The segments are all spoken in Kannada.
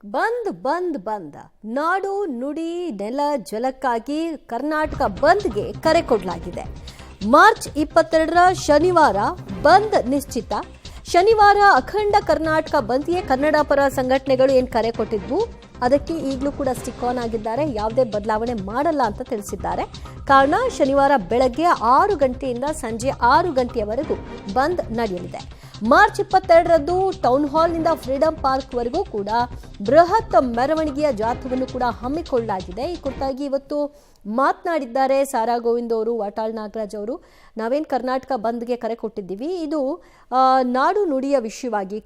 ಬಂದ್ ಬಂದ್ ಬಂದ ನಾಡು ನುಡಿ ನೆಲ ಜಲಕ್ಕಾಗಿ ಕರ್ನಾಟಕ ಬಂದ್ಗೆ ಕರೆ ಕೊಡಲಾಗಿದೆ. ಮಾರ್ಚ್ 22ರ ಶನಿವಾರ ಬಂದ್ ನಿಶ್ಚಿತ. ಶನಿವಾರ ಅಖಂಡ ಕರ್ನಾಟಕ ಬಂದ್ಗೆ ಕನ್ನಡ ಪರ ಸಂಘಟನೆಗಳು ಏನು ಕರೆ ಕೊಟ್ಟಿದ್ವು ಅದಕ್ಕೆ ಈಗಲೂ ಕೂಡ ಸ್ಟಿಕ್ ಆನ್ ಆಗಿದ್ದಾರೆ. ಯಾವುದೇ ಬದಲಾವಣೆ ಮಾಡಲ್ಲ ಅಂತ ತಿಳಿಸಿದ್ದಾರೆ. ಕಾರಣ ಶನಿವಾರ ಬೆಳಗ್ಗೆ 6 ಗಂಟೆಯಿಂದ ಸಂಜೆ 6 ಗಂಟೆಯವರೆಗೂ ಬಂದ್ ನಡೆಯಲಿದೆ. ಮಾರ್ಚ್ 22ರಂದು ಟೌನ್ ಹಾಲ್ನಿಂದ ಫ್ರೀಡಂ ಪಾರ್ಕ್ವರೆಗೂ ಕೂಡ ಬೃಹತ್ ಮೆರವಣಿಗೆಯ ಜಾಥವನ್ನು ಕೂಡ ಹಮ್ಮಿಕೊಳ್ಳಲಾಗಿದೆ. ಈ ಕುರಿತಾಗಿ ಇವತ್ತು ಮಾತನಾಡಿದ್ದಾರೆ ಸಾರಾ ಗೋವಿಂದ್ ಅವರು, ವಾಟಾಳ್ ನಾಗರಾಜ್ ಅವರು. ನಾವೇನು ಕರ್ನಾಟಕ ಬಂದ್ಗೆ ಕರೆ ಕೊಟ್ಟಿದ್ದೀವಿ, ಇದು ನಾಡು ನುಡಿಯ ವಿಷಯವಾಗಿ,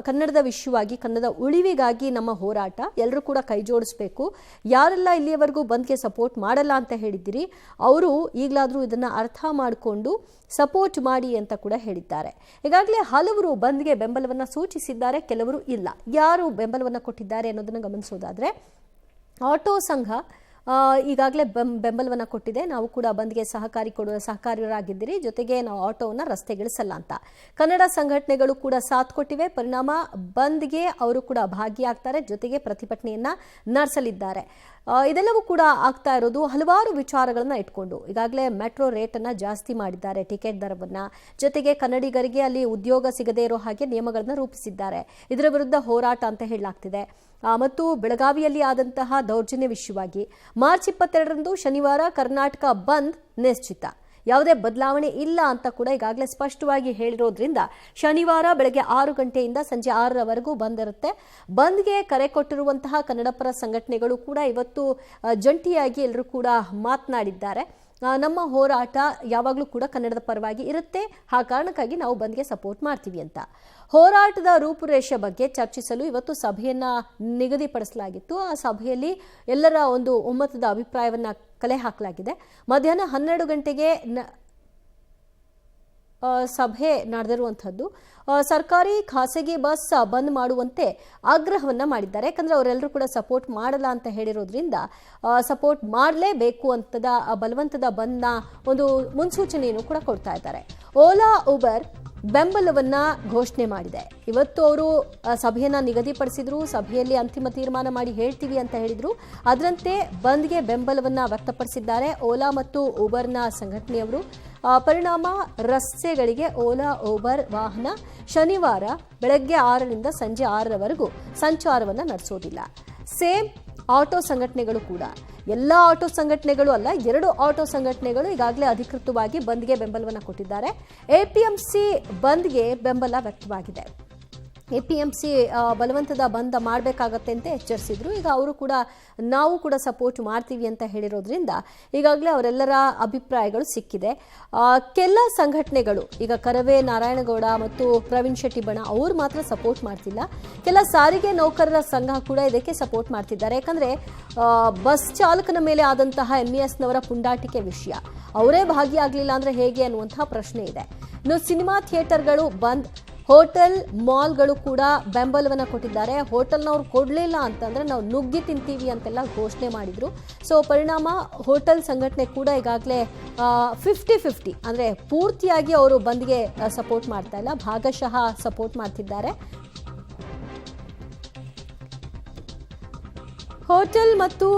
ಕನ್ನಡದ ವಿಷಯವಾಗಿ, ಕನ್ನಡದ ಉಳಿವಿಗಾಗಿ ನಮ್ಮ ಹೋರಾಟ. ಎಲ್ಲರೂ ಕೂಡ ಕೈ ಜೋಡಿಸಬೇಕು. ಯಾರೆಲ್ಲ ಇಲ್ಲಿಯವರೆಗೂ ಬಂದ್ಗೆ ಸಪೋರ್ಟ್ ಮಾಡಲ್ಲ ಅಂತ ಹೇಳಿದ್ದೀರಿ, ಅವರು ಈಗಲಾದರೂ ಇದನ್ನು ಅರ್ಥ ಮಾಡಿಕೊಂಡು ಸಪೋರ್ಟ್ ಮಾಡಿ ಅಂತ ಕೂಡ ಹೇಳಿದ್ದಾರೆ. ಈಗಾಗಲೇ ಹಲವರು ಬಂದ್ಗೆ ಬೆಂಬಲವನ್ನು ಸೂಚಿಸಿದ್ದಾರೆ, ಕೆಲವರು ಇಲ್ಲ. ಯಾರು ಬೆಂಬಲವನ್ನು ಕೊಟ್ಟಿದ್ದಾರೆ ಅನ್ನೋದನ್ನು ಗಮನಿಸೋದಾದರೆ, ಆಟೋ ಸಂಘ ಈಗಾಗಲೇ ಬೆಂಬಲವನ್ನು ಕೊಟ್ಟಿದೆ. ನಾವು ಕೂಡ ಬಂದ್ಗೆ ಸಹಕಾರಿಯರಾಗಿದ್ದೀರಿ, ಜೊತೆಗೆ ನಾವು ಆಟೋವನ್ನು ರಸ್ತೆಗಿಳಿಸಲ್ಲ ಅಂತ. ಕನ್ನಡ ಸಂಘಟನೆಗಳು ಕೂಡ ಸಾಥ್ ಕೊಟ್ಟಿವೆ. ಪರಿಣಾಮ ಬಂದ್ಗೆ ಅವರು ಕೂಡ ಭಾಗಿಯಾಗ್ತಾರೆ, ಜೊತೆಗೆ ಪ್ರತಿಭಟನೆಯನ್ನ ನಡೆಸಲಿದ್ದಾರೆ. ಇದೆಲ್ಲವೂ ಕೂಡ ಆಗ್ತಾ ಇರೋದು ಹಲವಾರು ವಿಚಾರಗಳನ್ನ ಇಟ್ಕೊಂಡು. ಈಗಾಗಲೇ ಮೆಟ್ರೋ ರೇಟನ್ನು ಜಾಸ್ತಿ ಮಾಡಿದ್ದಾರೆ, ಟಿಕೆಟ್ ದರವನ್ನು. ಜೊತೆಗೆ ಕನ್ನಡಿಗರಿಗೆ ಅಲ್ಲಿ ಉದ್ಯೋಗ ಸಿಗದೇ ಇರೋ ಹಾಗೆ ನಿಯಮಗಳನ್ನು ರೂಪಿಸಿದ್ದಾರೆ. ಇದರ ವಿರುದ್ಧ ಹೋರಾಟ ಅಂತ ಹೇಳಲಾಗ್ತಿದೆ. ಮತ್ತು ಬೆಳಗಾವಿಯಲ್ಲಿ ಆದಂತಹ ದೌರ್ಜನ್ಯ ವಿಷಯವಾಗಿ ಮಾರ್ಚ್ 22ರಂದು ಶನಿವಾರ ಕರ್ನಾಟಕ ಬಂದ್ ನಿಶ್ಚಿತ. ಯಾವುದೇ ಬದಲಾವಣೆ ಇಲ್ಲ ಅಂತ ಕೂಡ ಈಗಾಗಲೇ ಸ್ಪಷ್ಟವಾಗಿ ಹೇಳಿರೋದ್ರಿಂದ ಶನಿವಾರ ಬೆಳಗ್ಗೆ 6 ಗಂಟೆಯಿಂದ ಸಂಜೆ 6ರವರೆಗೂ ಬಂದ್ ಇರುತ್ತೆ. ಬಂದ್ಗೆ ಕರೆ ಕೊಟ್ಟಿರುವಂತಹ ಕನ್ನಡಪರ ಸಂಘಟನೆಗಳು ಕೂಡ ಇವತ್ತು ಜಂಟಿಯಾಗಿ ಎಲ್ಲರೂ ಕೂಡ ಮಾತನಾಡಿದ್ದಾರೆ. ನಮ್ಮ ಹೋರಾಟ ಯಾವಾಗಲೂ ಕೂಡ ಕನ್ನಡದ ಪರವಾಗಿ ಇರುತ್ತೆ, ಆ ಕಾರಣಕ್ಕಾಗಿ ನಾವು ಬಂದ್ಗೆ ಸಪೋರ್ಟ್ ಮಾಡ್ತೀವಿ ಅಂತ. ಹೋರಾಟದ ರೂಪುರೇಷೆ ಬಗ್ಗೆ ಚರ್ಚಿಸಲು ಇವತ್ತು ಸಭೆಯನ್ನ ನಿಗದಿಪಡಿಸಲಾಗಿತ್ತು. ಆ ಸಭೆಯಲ್ಲಿ ಎಲ್ಲರ ಒಂದು ಒಮ್ಮತದ ಅಭಿಪ್ರಾಯವನ್ನ ಕಲೆ ಹಾಕಲಾಗಿದೆ. ಮಧ್ಯಾಹ್ನ 12 ಗಂಟೆಗೆ ಸಭೆ ನಡೆದಿರುವಂಥದ್ದು. ಸರ್ಕಾರಿ ಖಾಸಗಿ ಬಸ್ ಬಂದ್ ಮಾಡುವಂತೆ ಆಗ್ರಹವನ್ನ ಮಾಡಿದ್ದಾರೆ. ಯಾಕಂದ್ರೆ ಅವರೆಲ್ಲರೂ ಕೂಡ ಸಪೋರ್ಟ್ ಮಾಡಲ್ಲ ಅಂತ ಹೇಳಿರೋದ್ರಿಂದ ಸಪೋರ್ಟ್ ಮಾಡಲೇಬೇಕು ಅಂತದ ಬಲವಂತದ ಬಂದ್ನ ಒಂದು ಮುನ್ಸೂಚನೆಯನ್ನು ಕೂಡ ಕೊಡ್ತಾ ಇದ್ದಾರೆ. ಓಲಾ ಉಬರ್ ಬೆಂಬಲವನ್ನ ಘೋಷಣೆ ಮಾಡಿದೆ. ಇವತ್ತು ಅವರು ಸಭೆಯನ್ನ ನಿಗದಿಪಡಿಸಿದ್ರು. ಸಭೆಯಲ್ಲಿ ಅಂತಿಮ ತೀರ್ಮಾನ ಮಾಡಿ ಹೇಳ್ತೀವಿ ಅಂತ ಹೇಳಿದ್ರು. ಅದರಂತೆ ಬಂದ್ಗೆ ಬೆಂಬಲವನ್ನ ವ್ಯಕ್ತಪಡಿಸಿದ್ದಾರೆ ಓಲಾ ಮತ್ತು ಉಬರ್ನ ಸಂಘಟನೆಯವರು. ಪರಿಣಾಮ ರಸ್ತೆಗಳಿಗೆ ಓಲಾ ಉಬರ್ ವಾಹನ ಶನಿವಾರ ಬೆಳಗ್ಗೆ 6ರಿಂದ ಸಂಜೆ 6ರವರೆಗೂ ಸಂಚಾರವನ್ನು ನಡೆಸೋದಿಲ್ಲ. ಸೇಮ್ ಆಟೋ ಸಂಘಟನೆಗಳು ಕೂಡ, ಎಲ್ಲ ಆಟೋ ಸಂಘಟನೆಗಳು ಅಲ್ಲ, 2 ಆಟೋ ಸಂಘಟನೆಗಳು ಈಗಾಗಲೇ ಅಧಿಕೃತವಾಗಿ ಬಂದ್ಗೆ ಬೆಂಬಲವನ್ನು ಕೊಟ್ಟಿದ್ದಾರೆ. ಎಪಿಎಂಸಿ ಬಂದ್ಗೆ ಬೆಂಬಲ ವ್ಯಕ್ತವಾಗಿದೆ. ಎಪಿಎಂಸಿ ಬಲವಂತದ ಬಂದ್ ಮಾಡಬೇಕಾಗತ್ತೆ ಅಂತ ಎಚ್ಚರಿಸಿದ್ರು. ಈಗ ಅವರು ಕೂಡ ನಾವು ಕೂಡ ಸಪೋರ್ಟ್ ಮಾಡ್ತೀವಿ ಅಂತ ಹೇಳಿರೋದ್ರಿಂದ ಈಗಾಗಲೇ ಅವರೆಲ್ಲರ ಅಭಿಪ್ರಾಯಗಳು ಸಿಕ್ಕಿದೆ. ಕೆಲ ಸಂಘಟನೆಗಳು, ಈಗ ಕರವೇ ನಾರಾಯಣಗೌಡ ಮತ್ತು ಪ್ರವೀಣ್ ಶೆಟ್ಟಿ ಬಣ, ಅವರು ಮಾತ್ರ ಸಪೋರ್ಟ್ ಮಾಡ್ತಿಲ್ಲ. ಕೆಲ ಸಾರಿಗೆ ನೌಕರರ ಸಂಘ ಕೂಡ ಇದಕ್ಕೆ ಸಪೋರ್ಟ್ ಮಾಡ್ತಿದ್ದಾರೆ. ಯಾಕಂದ್ರೆ ಬಸ್ ಚಾಲಕನ ಮೇಲೆ ಆದಂತಹ ಎಂಇಎಸ್ನವರ ಪುಂಡಾಟಿಕೆ ವಿಷಯ, ಅವರೇ ಭಾಗಿಯಾಗಲಿಲ್ಲ ಅಂದ್ರೆ ಹೇಗೆ ಅನ್ನುವಂತಹ ಪ್ರಶ್ನೆ ಇದೆ. ಇನ್ನು ಸಿನಿಮಾ ಥಿಯೇಟರ್ಗಳು ಬಂದ್, ಹೋಟೆಲ್ ಮಾಲ್ಗಳು ಕೂಡ ಬೆಂಬಲವನ್ನು ಕೊಟ್ಟಿದ್ದಾರೆ. ಹೋಟೆಲ್ನವ್ರು ಕೊಡಲಿಲ್ಲ ಅಂತಂದ್ರೆ ನಾವು ನುಗ್ಗಿ ತಿಂತೀವಿ ಅಂತೆಲ್ಲ ಘೋಷಣೆ ಮಾಡಿದ್ರು. ಸೊ ಪರಿಣಾಮ ಹೋಟೆಲ್ ಸಂಘಟನೆ ಕೂಡ ಈಗಾಗಲೇ 50-50 ಅಂದರೆ ಪೂರ್ತಿಯಾಗಿ ಅವರು ಬಂದ್ಗೆ ಸಪೋರ್ಟ್ ಮಾಡ್ತಾ ಇಲ್ಲ, ಭಾಗಶಃ ಸಪೋರ್ಟ್ ಮಾಡ್ತಿದ್ದಾರೆ. ಹೋಟೆಲ್ ಮತ್ತು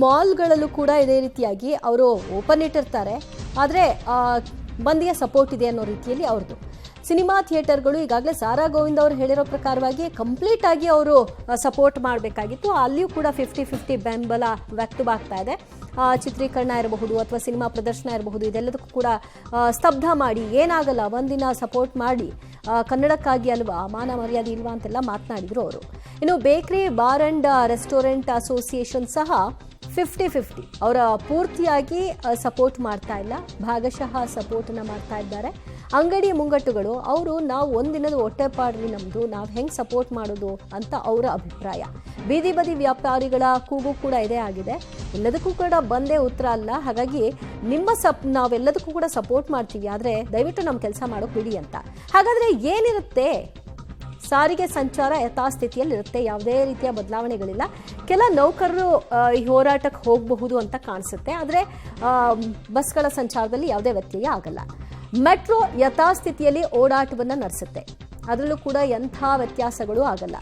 ಮಾಲ್ಗಳಲ್ಲೂ ಕೂಡ ಇದೇ ರೀತಿಯಾಗಿ ಅವರು ಓಪನ್ ಇಟ್ಟಿರ್ತಾರೆ, ಆದರೆ ಬಂದ್ಗೆ ಸಪೋರ್ಟ್ ಇದೆ ಅನ್ನೋ ರೀತಿಯಲ್ಲಿ ಅವ್ರದ್ದು. ಸಿನಿಮಾ ಥಿಯೇಟರ್ಗಳು ಈಗಾಗಲೇ ಸಾರಾ ಗೋವಿಂದ್ ಅವರು ಹೇಳಿರೋ ಪ್ರಕಾರವಾಗಿ ಕಂಪ್ಲೀಟ್ ಆಗಿ ಅವರು ಸಪೋರ್ಟ್ ಮಾಡಬೇಕಾಗಿತ್ತು. ಅಲ್ಲಿಯೂ ಕೂಡ 50-50 ಬೆಂಬಲ ವ್ಯಕ್ತವಾಗ್ತಾ ಇದೆ. ಚಿತ್ರೀಕರಣ ಇರಬಹುದು ಅಥವಾ ಸಿನಿಮಾ ಪ್ರದರ್ಶನ ಇರಬಹುದು, ಇದೆಲ್ಲದಕ್ಕೂ ಕೂಡ ಸ್ತಬ್ಧ ಮಾಡಿ, ಏನಾಗಲ್ಲ ಒಂದಿನ ಸಪೋರ್ಟ್ ಮಾಡಿ, ಕನ್ನಡಕ್ಕಾಗಿ ಅಲ್ವಾ, ಮಾನ ಮರ್ಯಾದೆ ಇಲ್ವಾ ಅಂತೆಲ್ಲ ಮಾತನಾಡಿದ್ರು ಅವರು. ಇನ್ನು bakery, bar and restaurant association ಸಹ 50-50 ಅವರ ಪೂರ್ತಿಯಾಗಿ ಸಪೋರ್ಟ್ ಮಾಡ್ತಾ ಇಲ್ಲ, ಭಾಗಶಃ ಸಪೋರ್ಟನ್ನು ಮಾಡ್ತಾ ಇದ್ದಾರೆ. ಅಂಗಡಿ ಮುಂಗಟ್ಟುಗಳು ಅವರು ನಾವು ಒಂದಿನದ ಹೊಟ್ಟೆಪಾಡ್ರಿ ನಮ್ಮದು, ನಾವು ಹೆಂಗೆ ಸಪೋರ್ಟ್ ಮಾಡೋದು ಅಂತ ಅವರ ಅಭಿಪ್ರಾಯ. ಬೀದಿ ಬದಿ ವ್ಯಾಪಾರಿಗಳ ಕೂಗು ಕೂಡ ಇದೇ ಆಗಿದೆ. ಎಲ್ಲದಕ್ಕೂ ಕೂಡ ಬಂದೇ ಉತ್ತರ ಅಲ್ಲ, ಹಾಗಾಗಿ ನಾವೆಲ್ಲದಕ್ಕೂ ಕೂಡ ಸಪೋರ್ಟ್ ಮಾಡ್ತೀವಿ, ಆದರೆ ದಯವಿಟ್ಟು ನಮ್ಮ ಕೆಲಸ ಮಾಡೋಕೆ ಬಿಡಿ ಅಂತ. ಹಾಗಾದರೆ ಏನಿರುತ್ತೆ? ಸಾರಿಗೆ ಸಂಚಾರ ಯಥಾಸ್ಥಿತಿಯಲ್ಲಿರುತ್ತೆ, ಯಾವುದೇ ರೀತಿಯ ಬದಲಾವಣೆಗಳಿಲ್ಲ. ಕೆಲ ನೌಕರರು ಈ ಹೋರಾಟಕ್ಕೆ ಹೋಗಬಹುದು ಅಂತ ಕಾಣಿಸುತ್ತೆ, ಆದರೆ ಬಸ್ಗಳ ಸಂಚಾರದಲ್ಲಿ ಯಾವುದೇ ವ್ಯತ್ಯಯ ಆಗಲ್ಲ. ಮೆಟ್ರೋ ಯಥಾಸ್ಥಿತಿಯಲ್ಲಿ ಓಡಾಟವನ್ನು ನಡೆಸುತ್ತೆ, ಅದರಲ್ಲೂ ಕೂಡ ಎಂಥ ವ್ಯತ್ಯಾಸಗಳು ಆಗಲ್ಲ.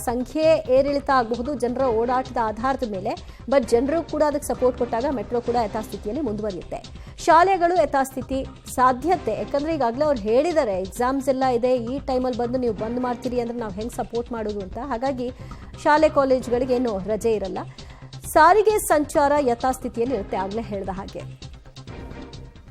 ಸಂಖ್ಯೆ ಏರಿಳಿತ ಆಗಬಹುದು ಜನರ ಓಡಾಟದ ಆಧಾರದ ಮೇಲೆ. ಬಟ್ ಜನರು ಕೂಡ ಅದಕ್ಕೆ ಸಪೋರ್ಟ್ ಕೊಟ್ಟಾಗ ಮೆಟ್ರೋ ಕೂಡ ಯಥಾಸ್ಥಿತಿಯಲ್ಲಿ ಮುಂದುವರಿಯುತ್ತೆ. ಶಾಲೆಗಳು ಯಥಾಸ್ಥಿತಿ ಸಾಧ್ಯತೆ, ಯಾಕಂದ್ರೆ ಈಗಾಗಲೇ ಅವ್ರು ಹೇಳಿದ್ದಾರೆ ಎಕ್ಸಾಮ್ಸ್ ಎಲ್ಲ ಇದೆ, ಈ ಟೈಮಲ್ಲಿ ಬಂದು ನೀವು ಬಂದ್ ಮಾಡ್ತೀರಿ ಅಂದ್ರೆ ನಾವು ಹೆಂಗೆ ಸಪೋರ್ಟ್ ಮಾಡೋದು ಅಂತ. ಹಾಗಾಗಿ ಶಾಲೆ ಕಾಲೇಜುಗಳಿಗೆ ಏನು ರಜೆ ಇರಲ್ಲ. ಸಾರಿಗೆ ಸಂಚಾರ ಯಥಾಸ್ಥಿತಿಯಲ್ಲಿ ಇರುತ್ತೆ, ಆಗಲೇ ಹೇಳಿದ ಹಾಗೆ.